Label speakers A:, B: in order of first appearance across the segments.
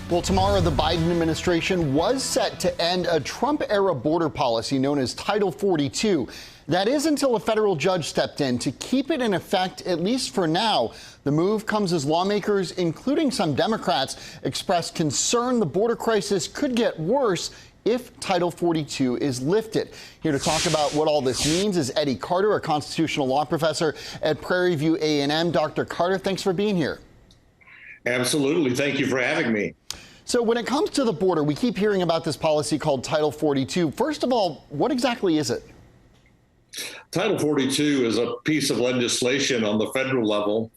A: Well, tomorrow, the Biden administration was set to end a Trump-era border policy known as Title 42. That is until a federal judge stepped in to keep it in effect, at least for now. The move comes as lawmakers, including some Democrats, expressed concern the border crisis could get worse if Title 42 is lifted. Here to talk about what all this means is Eddy Carder, a constitutional law professor at Prairie View A&M. Dr. Carder, thanks for being here.
B: Absolutely. Thank you for having me.
A: So when it comes to the border, we keep hearing about this policy called Title 42. First of all, what exactly is it?
B: Title 42 is a piece of legislation on the federal level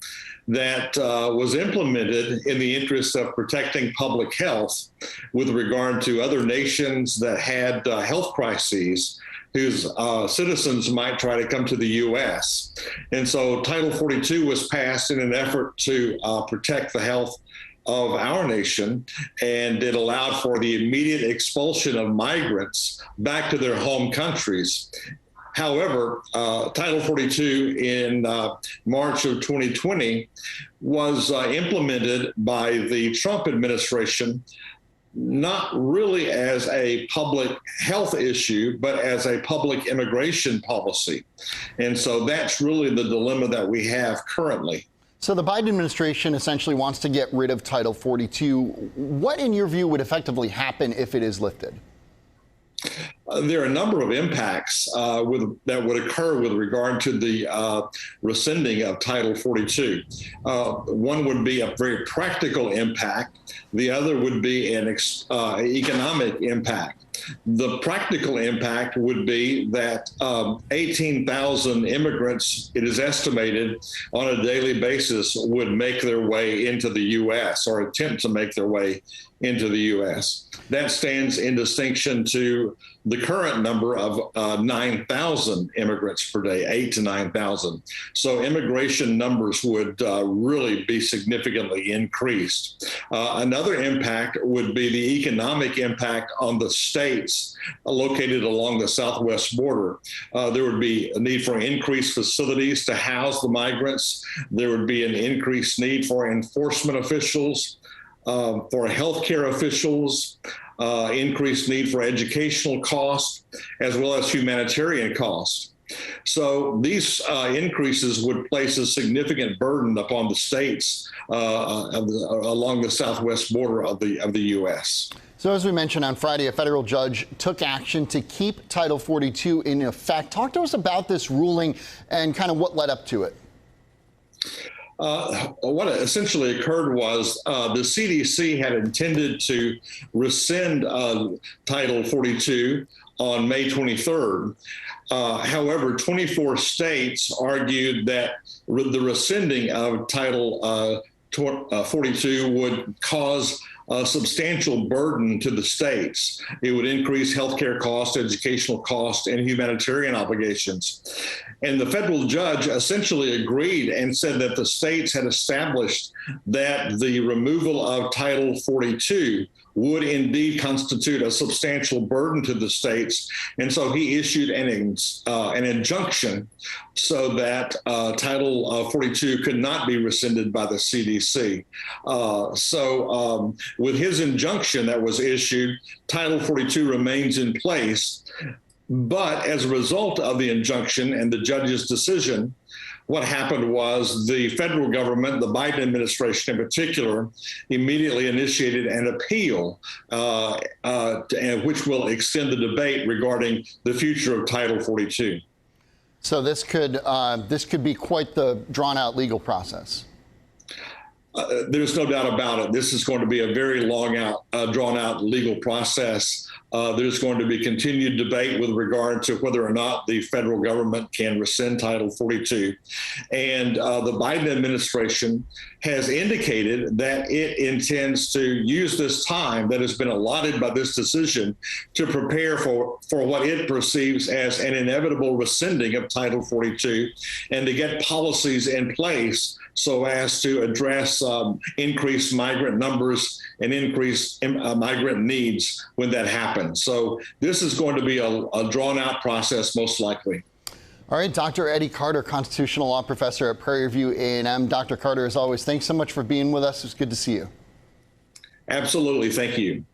B: that was implemented in the interest of protecting public health with regard to other nations that had health crises whose citizens might try to come to the U.S. And so Title 42 was passed in an effort to protect the health of our nation, and it allowed for the immediate expulsion of migrants back to their home countries. However, Title 42 in March of 2020 was implemented by the Trump administration, not really as a public health issue, but as a public immigration policy. And so that's really the dilemma that we have currently.
A: So the Biden administration essentially wants to get rid of Title 42. What, in your view, would effectively happen if it is lifted?
B: There are a number of impacts that would occur with regard to the rescinding of Title 42. One would be a very practical impact. The other would be an economic impact. The practical impact would be that 18,000 immigrants, it is estimated, on a daily basis would make their way into the U.S. or attempt to make their way into the U.S. That stands in distinction to the current number of 9,000 immigrants per day, 8,000 to 9,000. So immigration numbers would really be significantly increased. Another impact would be the economic impact on the states located along the southwest border. There would be a need for increased facilities to house the migrants. There would be an increased need for enforcement officials, for healthcare officials, increased need for educational costs, as well as humanitarian costs. So these increases would place a significant burden upon the states along the southwest border of the U.S.
A: So as we mentioned on Friday, a federal judge took action to keep Title 42 in effect. Talk to us about this ruling and kind of what led up to it.
B: What essentially occurred was the CDC had intended to rescind Title 42 on May 23rd. However, 24 states argued that the rescinding of Title 42 would cause a substantial burden to the states. It would increase healthcare costs, educational costs, and humanitarian obligations. And the federal judge essentially agreed and said that the states had established that the removal of Title 42 would indeed constitute a substantial burden to the states. And so he issued an injunction so that Title 42 could not be rescinded by the CDC. With his injunction that was issued, Title 42 remains in place. But as a result of the injunction and the judge's decision, what happened was the federal government, the Biden administration in particular, immediately initiated an appeal, which will extend the debate regarding the future of Title 42.
A: So this could be quite the drawn-out legal process.
B: There's no doubt about it. This is going to be a very drawn-out legal process. There's going to be continued debate with regard to whether or not the federal government can rescind Title 42. And the Biden administration has indicated that it intends to use this time that has been allotted by this decision to prepare for what it perceives as an inevitable rescinding of Title 42 and to get policies in place so as to address increased migrant numbers and increased migrant needs when that happens. So this is going to be a drawn-out process, most likely.
A: All right, Dr. Eddy Carder, constitutional law professor at Prairie View A&M. Dr. Carder, as always, thanks so much for being with us. It's good to see you.
B: Absolutely. Thank you.